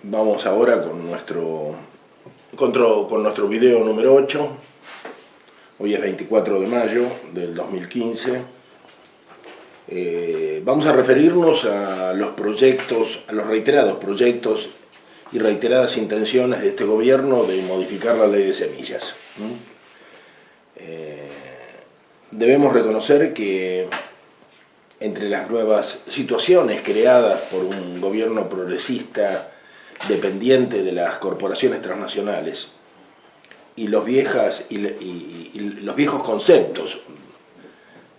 Vamos ahora con nuestro video número 8. Hoy es 24 de mayo del 2015. Vamos a referirnos a los proyectos, a los reiterados proyectos y reiteradas intenciones de este gobierno de modificar la ley de semillas. Debemos reconocer que entre las nuevas situaciones creadas por un gobierno progresista dependiente de las corporaciones transnacionales y los viejos conceptos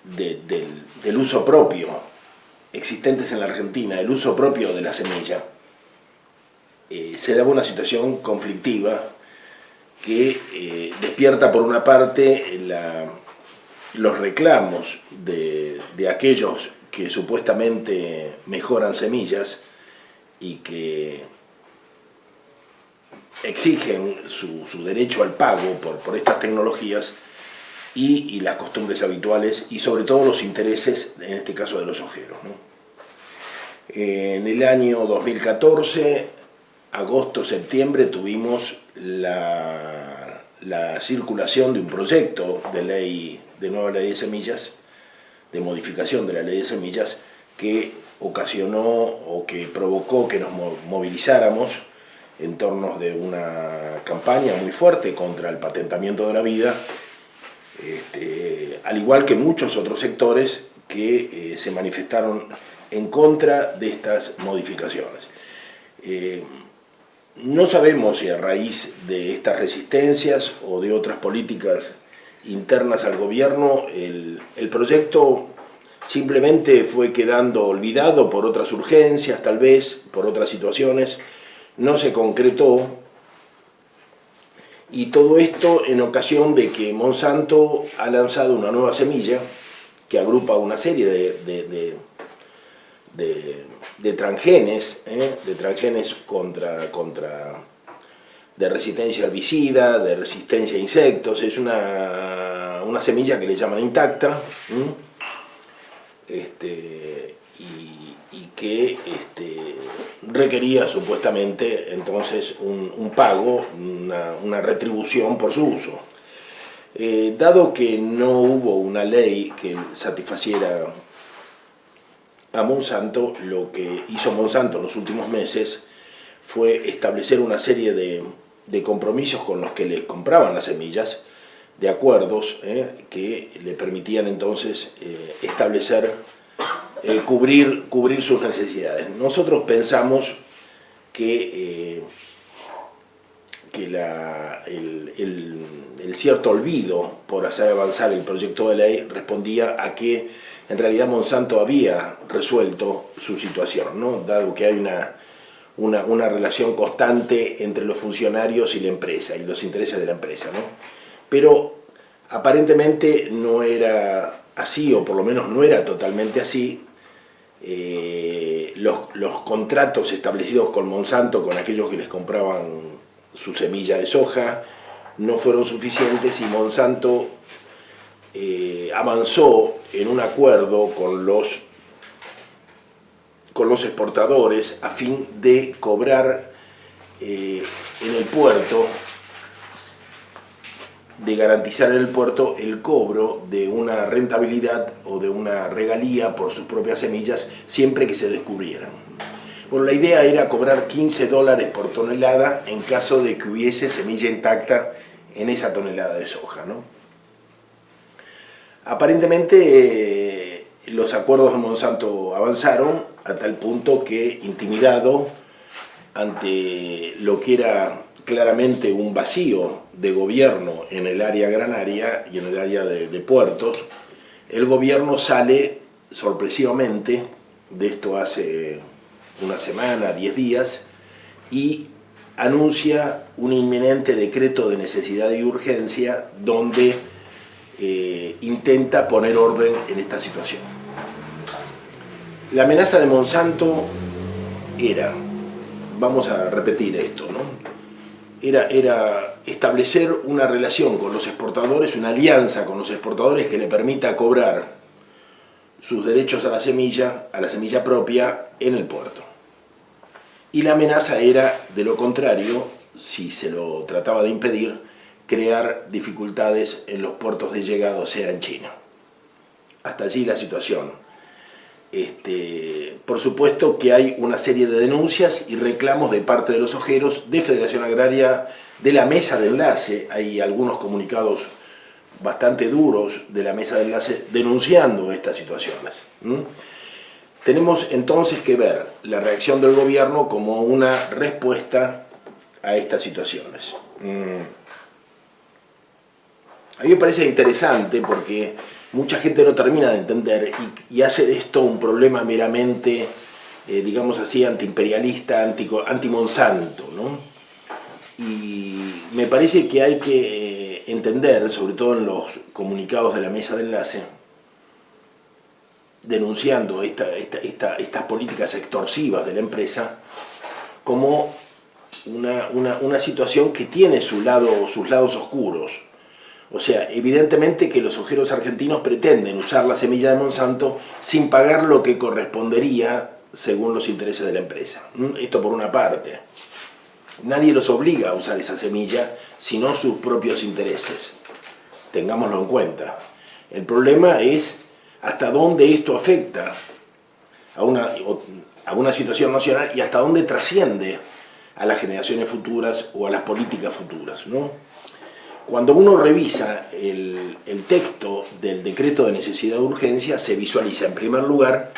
del uso propio existentes en la Argentina, el uso propio de la semilla, se daba una situación conflictiva que despierta por una parte los reclamos de aquellos que supuestamente mejoran semillas y que exigen su derecho al pago por estas tecnologías y las costumbres habituales y sobre todo los intereses, en este caso de los ojeros, ¿no? En el año 2014, agosto-septiembre, tuvimos la circulación de un proyecto de nueva ley de semillas, de modificación de la ley de semillas, que ocasionó o que provocó que nos movilizáramos en torno de una campaña muy fuerte contra el patentamiento de la vida, al igual que muchos otros sectores que se manifestaron en contra de estas modificaciones. No sabemos si a raíz de estas resistencias o de otras políticas internas al gobierno, el proyecto simplemente fue quedando olvidado por otras urgencias, tal vez, por otras situaciones, no se concretó, y todo esto en ocasión de que Monsanto ha lanzado una nueva semilla que agrupa una serie de transgenes, de resistencia herbicida, de resistencia a insectos. Es una semilla que le llaman intacta, y que requería supuestamente entonces un pago, una retribución por su uso. Dado que no hubo una ley que satisfaciera a Monsanto, lo que hizo Monsanto en los últimos meses fue establecer una serie de compromisos con los que le compraban las semillas, de acuerdos que le permitían entonces establecer, cubrir sus necesidades. Nosotros pensamos que el cierto olvido por hacer avanzar el proyecto de ley respondía a que en realidad Monsanto había resuelto su situación, ¿no? Dado que hay una relación constante entre los funcionarios y la empresa, y los intereses de la empresa, ¿no? Pero aparentemente no era así, o por lo menos no era totalmente así. Los contratos establecidos con Monsanto, con aquellos que les compraban su semilla de soja, no fueron suficientes, y Monsanto avanzó en un acuerdo con los exportadores a fin de cobrar en el puerto, de garantizar en el puerto el cobro de una rentabilidad o de una regalía por sus propias semillas siempre que se descubrieran. Bueno, la idea era cobrar $15 por tonelada en caso de que hubiese semilla intacta en esa tonelada de soja, ¿no? Aparentemente los acuerdos de Monsanto avanzaron a tal punto que, intimidado ante lo que era claramente un vacío de gobierno en el área agraria y en el área de puertos, el gobierno sale sorpresivamente, de esto hace una semana, 10 días, y anuncia un inminente decreto de necesidad y urgencia donde intenta poner orden en esta situación. La amenaza de Monsanto era, vamos a repetir esto, ¿no? Era establecer una relación con los exportadores, una alianza con los exportadores que le permita cobrar sus derechos a la semilla propia en el puerto. y la amenaza era, de lo contrario, si se lo trataba de impedir, crear dificultades en los puertos de llegada, o sea, en China. Hasta allí la situación. Por supuesto que hay una serie de denuncias y reclamos de parte de los ojeros, de Federación Agraria, de la mesa de enlace. Hay algunos comunicados bastante duros de la mesa de enlace denunciando estas situaciones. Tenemos entonces que ver la reacción del gobierno como una respuesta a estas situaciones. A mí me parece interesante porque mucha gente no termina de entender y hace de esto un problema meramente, digamos así, antiimperialista, anti-Monsanto, ¿no? Y me parece que hay que entender, sobre todo en los comunicados de la mesa de enlace, denunciando estas políticas extorsivas de la empresa como una situación que tiene sus lados oscuros. O sea, evidentemente que los ojeros argentinos pretenden usar la semilla de Monsanto sin pagar lo que correspondería según los intereses de la empresa. Esto por una parte. Nadie los obliga a usar esa semilla, sino sus propios intereses. Tengámoslo en cuenta. El problema es hasta dónde esto afecta a una situación nacional y hasta dónde trasciende a las generaciones futuras o a las políticas futuras, ¿no? Cuando uno revisa el texto del decreto de necesidad de urgencia, se visualiza en primer lugar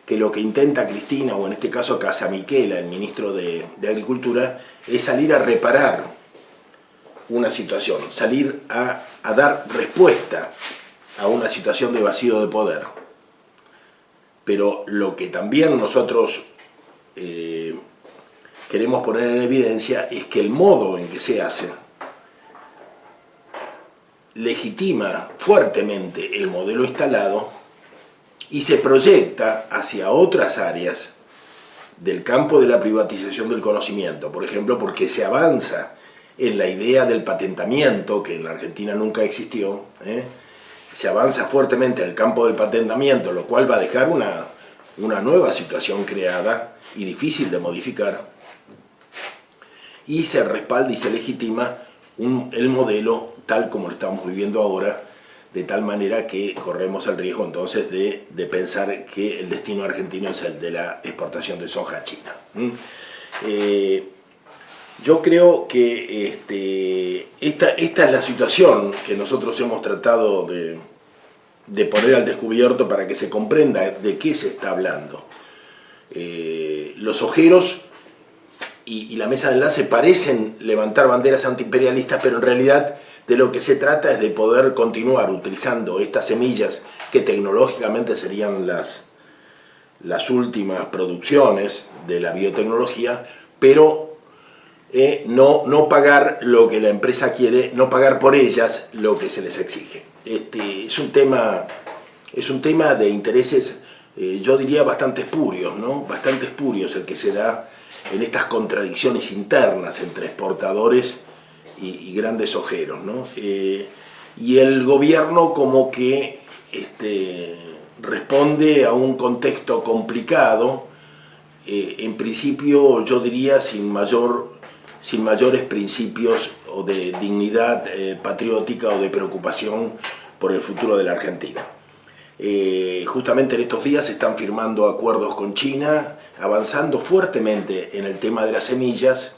que lo que intenta Cristina, o en este caso Casamichela, el ministro de Agricultura, es salir a reparar una situación, salir a dar respuesta a una situación de vacío de poder. Pero lo que también nosotros queremos poner en evidencia es que el modo en que se hace legitima fuertemente el modelo instalado y se proyecta hacia otras áreas del campo de la privatización del conocimiento, por ejemplo, porque se avanza en la idea del patentamiento, que en la Argentina nunca existió, se avanza fuertemente en el campo del patentamiento, lo cual va a dejar una nueva situación creada y difícil de modificar, y se respalda y se legitima el modelo tal como lo estamos viviendo ahora, de tal manera que corremos el riesgo entonces de pensar que el destino argentino es el de la exportación de soja a China. Yo creo que esta es la situación que nosotros hemos tratado de poner al descubierto para que se comprenda de qué se está hablando. Los ojeros y la mesa de enlace parecen levantar banderas antiimperialistas, pero en realidad de lo que se trata es de poder continuar utilizando estas semillas que tecnológicamente serían las últimas producciones de la biotecnología, pero no pagar lo que la empresa quiere, no pagar por ellas lo que se les exige. Es un tema de intereses, yo diría bastante espurios, ¿no? Bastante espurios el que se da en estas contradicciones internas entre exportadores y grandes ojeros, ¿no? Y el gobierno como que responde a un contexto complicado, en principio yo diría sin mayores principios o de dignidad patriótica o de preocupación por el futuro de la Argentina. Justamente en estos días se están firmando acuerdos con China, avanzando fuertemente en el tema de las semillas.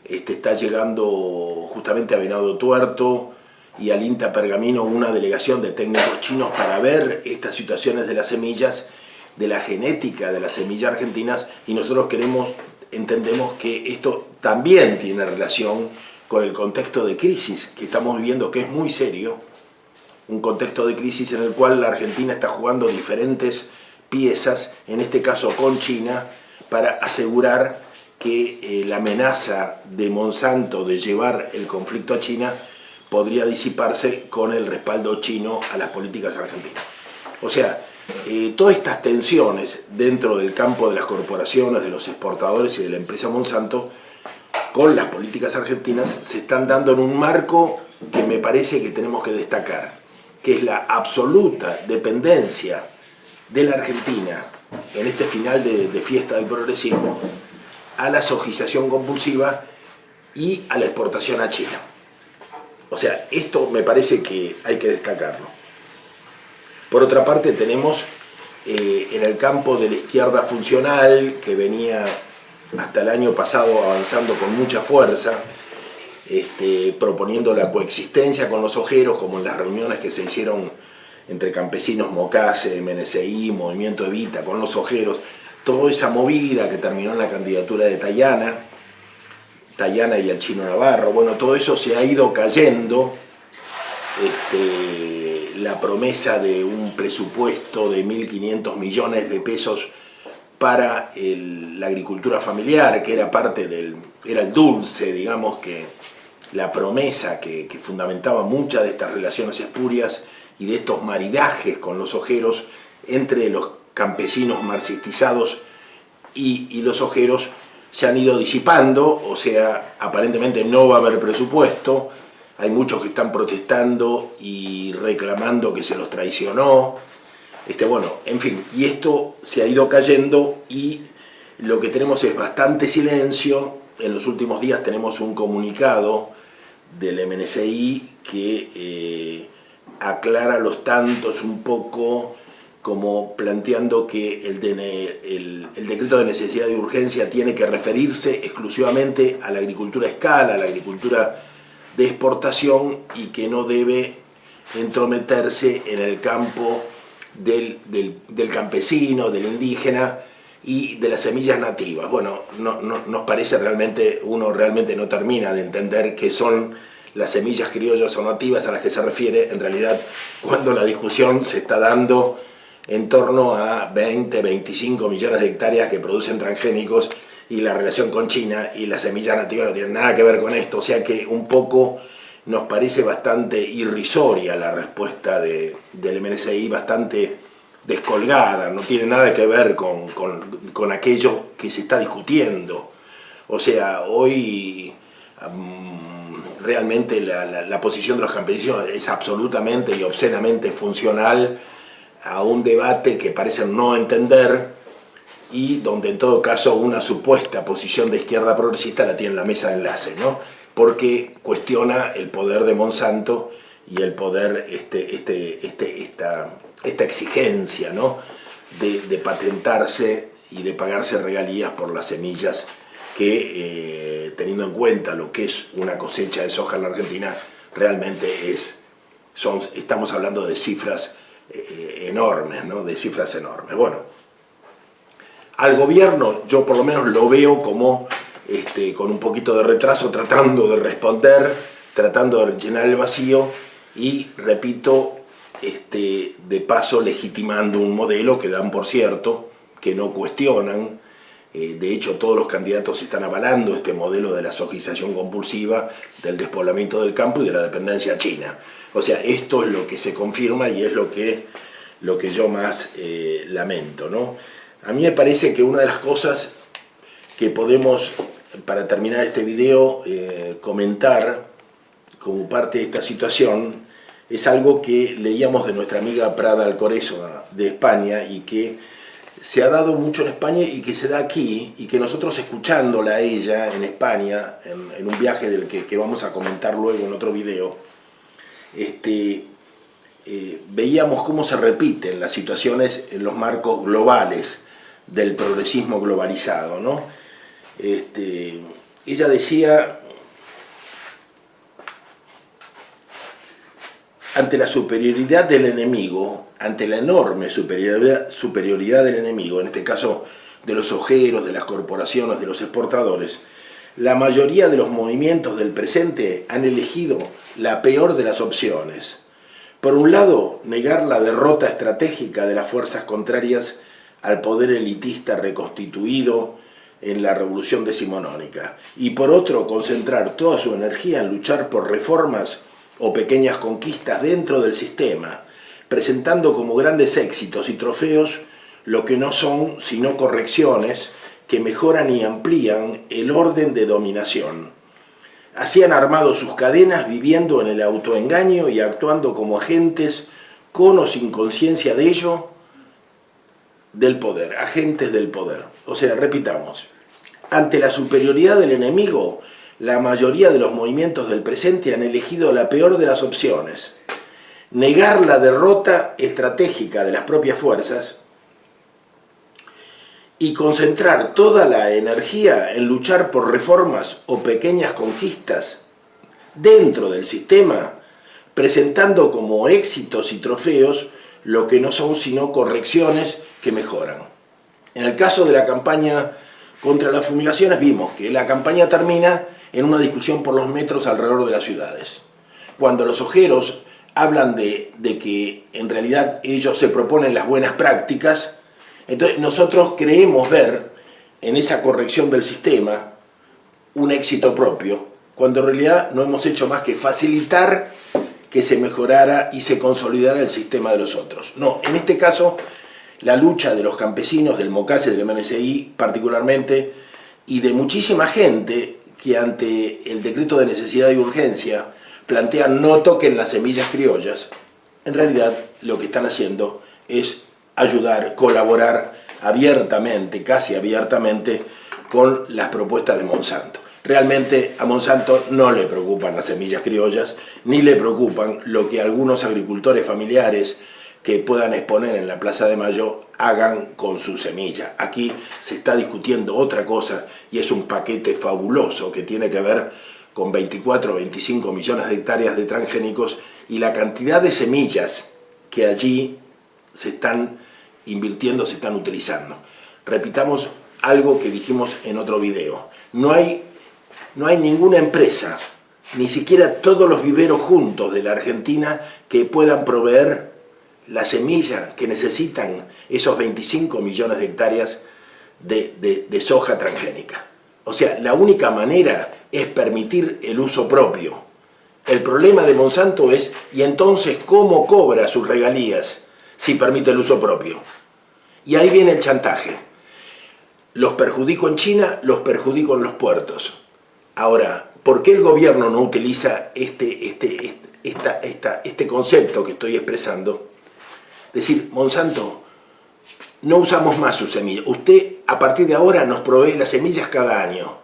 Está llegando justamente a Venado Tuerto y al INTA Pergamino una delegación de técnicos chinos para ver estas situaciones de las semillas, de la genética de las semillas argentinas, y nosotros entendemos que esto también tiene relación con el contexto de crisis que estamos viviendo, que es muy serio, un contexto de crisis en el cual la Argentina está jugando diferentes piezas, en este caso con China, para asegurar que la amenaza de Monsanto de llevar el conflicto a China podría disiparse con el respaldo chino a las políticas argentinas. O sea, todas estas tensiones dentro del campo de las corporaciones, de los exportadores y de la empresa Monsanto, con las políticas argentinas, se están dando en un marco que me parece que tenemos que destacar, que es la absoluta dependencia de la Argentina en este final de fiesta del progresismo a la sojización compulsiva y a la exportación a China. O sea, esto me parece que hay que destacarlo. Por otra parte, tenemos en el campo de la izquierda funcional, que venía hasta el año pasado avanzando con mucha fuerza, proponiendo la coexistencia con los ojeros, como en las reuniones que se hicieron entre campesinos Mocase, MNCI, Movimiento Evita, con los ojeros, toda esa movida que terminó en la candidatura de Tayana y el Chino Navarro, bueno, todo eso se ha ido cayendo. La promesa de un presupuesto de 1.500 millones de pesos para la agricultura familiar, que era era el dulce, digamos, que la promesa que fundamentaba muchas de estas relaciones espurias y de estos maridajes con los ojeros entre los campesinos marxistizados y los ojeros, se han ido disipando. O sea, aparentemente no va a haber presupuesto, hay muchos que están protestando y reclamando que se los traicionó, bueno, en fin, y esto se ha ido cayendo y lo que tenemos es bastante silencio. En los últimos días tenemos un comunicado del MNCI que aclara los tantos un poco, como planteando que el decreto de necesidad y urgencia tiene que referirse exclusivamente a la agricultura a escala, a la agricultura de exportación, y que no debe entrometerse en el campo del campesino, del indígena y de las semillas nativas. Bueno, nos parece realmente, uno realmente no termina de entender qué son las semillas criollas o nativas a las que se refiere, en realidad, cuando la discusión se está dando en torno a 20, 25 millones de hectáreas que producen transgénicos, y la relación con China y la semilla nativa no tienen nada que ver con esto. O sea que un poco nos parece bastante irrisoria la respuesta del MNCI, bastante descolgada, no tiene nada que ver con aquello que se está discutiendo. O sea, hoy realmente la posición de los campesinos es absolutamente y obscenamente funcional a un debate que parecen no entender, y donde en todo caso una supuesta posición de izquierda progresista la tiene en la mesa de enlace, ¿no? Porque cuestiona el poder de Monsanto y el poder, esta exigencia, ¿no?, de patentarse y de pagarse regalías por las semillas que, teniendo en cuenta lo que es una cosecha de soja en la Argentina, realmente estamos hablando de cifras enormes, ¿no?, de cifras enormes. Bueno, al gobierno yo por lo menos lo veo como, con un poquito de retraso, tratando de responder, tratando de llenar el vacío y, repito, de paso legitimando un modelo que dan por cierto, que no cuestionan. De hecho, todos los candidatos están avalando este modelo de la sojización compulsiva, del despoblamiento del campo y de la dependencia china. O sea, esto es lo que se confirma y es lo que yo más lamento, ¿no? A mí me parece que una de las cosas que podemos, para terminar este video, comentar como parte de esta situación, es algo que leíamos de nuestra amiga Prada Alcorezo de España, y que se ha dado mucho en España y que se da aquí, y que nosotros, escuchándola a ella en España, en un viaje del que vamos a comentar luego en otro video, veíamos cómo se repiten las situaciones en los marcos globales del progresismo globalizado, ¿no? Ella decía: ante la superioridad del enemigo, ante la enorme superioridad del enemigo, en este caso de los ojeros, de las corporaciones, de los exportadores, la mayoría de los movimientos del presente han elegido la peor de las opciones. Por un lado, negar la derrota estratégica de las fuerzas contrarias al poder elitista reconstituido en la revolución decimonónica, y por otro, concentrar toda su energía en luchar por reformas o pequeñas conquistas dentro del sistema, presentando como grandes éxitos y trofeos lo que no son sino correcciones que mejoran y amplían el orden de dominación. Así han armado sus cadenas, viviendo en el autoengaño y actuando como agentes, con o sin conciencia de ello, del poder, agentes del poder. O sea, repitamos, Ante la superioridad del enemigo, la mayoría de los movimientos del presente han elegido la peor de las opciones: negar la derrota estratégica de las propias fuerzas y concentrar toda la energía en luchar por reformas o pequeñas conquistas dentro del sistema, presentando como éxitos y trofeos lo que no son sino correcciones que mejoran. En el caso de la campaña contra las fumigaciones vimos que la campaña termina en una discusión por los metros alrededor de las ciudades. Cuando los ojeros hablan de que en realidad ellos se proponen las buenas prácticas, entonces nosotros creemos ver en esa corrección del sistema un éxito propio, cuando en realidad no hemos hecho más que facilitar que se mejorara y se consolidara el sistema de los otros. No, en este caso, la lucha de los campesinos, del MOCASE, del MNCI particularmente, y de muchísima gente que ante el decreto de necesidad y urgencia plantean no toquen las semillas criollas, en realidad lo que están haciendo es ayudar, colaborar abiertamente, casi abiertamente, con las propuestas de Monsanto. Realmente a Monsanto no le preocupan las semillas criollas, ni le preocupan lo que algunos agricultores familiares que puedan exponer en la Plaza de Mayo hagan con su semilla. Aquí se está discutiendo otra cosa y es un paquete fabuloso que tiene que ver con 24 o 25 millones de hectáreas de transgénicos y la cantidad de semillas que allí se están invirtiendo, se están utilizando. Repitamos algo que dijimos en otro video. No hay ninguna empresa, ni siquiera todos los viveros juntos de la Argentina, que puedan proveer la semilla que necesitan esos 25 millones de hectáreas de soja transgénica. O sea, la única manera es permitir el uso propio. El problema de Monsanto es, ¿y entonces cómo cobra sus regalías si permite el uso propio? Y ahí viene el chantaje. Los perjudico en China, los perjudico en los puertos. Ahora, ¿por qué el gobierno no utiliza este concepto que estoy expresando? Decir, Monsanto, no usamos más su semilla. Usted, a partir de ahora, nos provee las semillas cada año.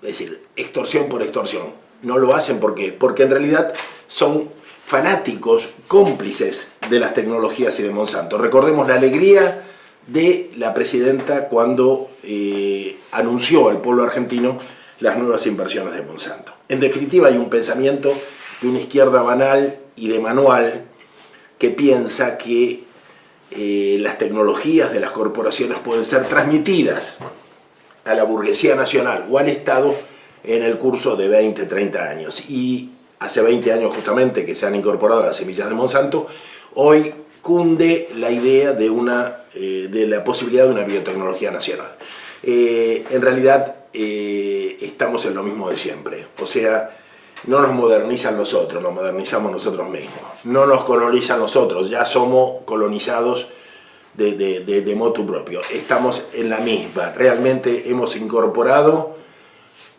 Es decir, extorsión por extorsión. No lo hacen porque en realidad son fanáticos, cómplices de las tecnologías y de Monsanto. Recordemos la alegría de la presidenta cuando anunció al pueblo argentino las nuevas inversiones de Monsanto. En definitiva, hay un pensamiento de una izquierda banal y de manual que piensa que las tecnologías de las corporaciones pueden ser transmitidas a la burguesía nacional o al Estado en el curso de 20, 30 años. Y hace 20 años justamente que se han incorporado las semillas de Monsanto, hoy cunde la idea de la posibilidad de una biotecnología nacional. En realidad estamos en lo mismo de siempre, o sea, no nos modernizan los otros, nos modernizamos nosotros mismos. No nos colonizan los otros, ya somos colonizados de motu propio. Estamos en la misma, realmente hemos incorporado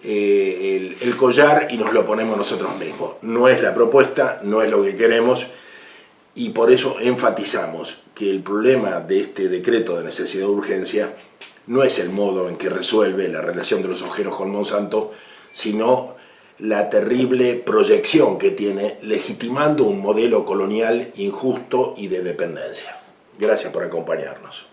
el collar y nos lo ponemos nosotros mismos. No es la propuesta, no es lo que queremos, y por eso enfatizamos que el problema de este decreto de necesidad de urgencia no es el modo en que resuelve la relación de los ojeros con Monsanto, sino la terrible proyección que tiene legitimando un modelo colonial injusto y de dependencia. Gracias por acompañarnos.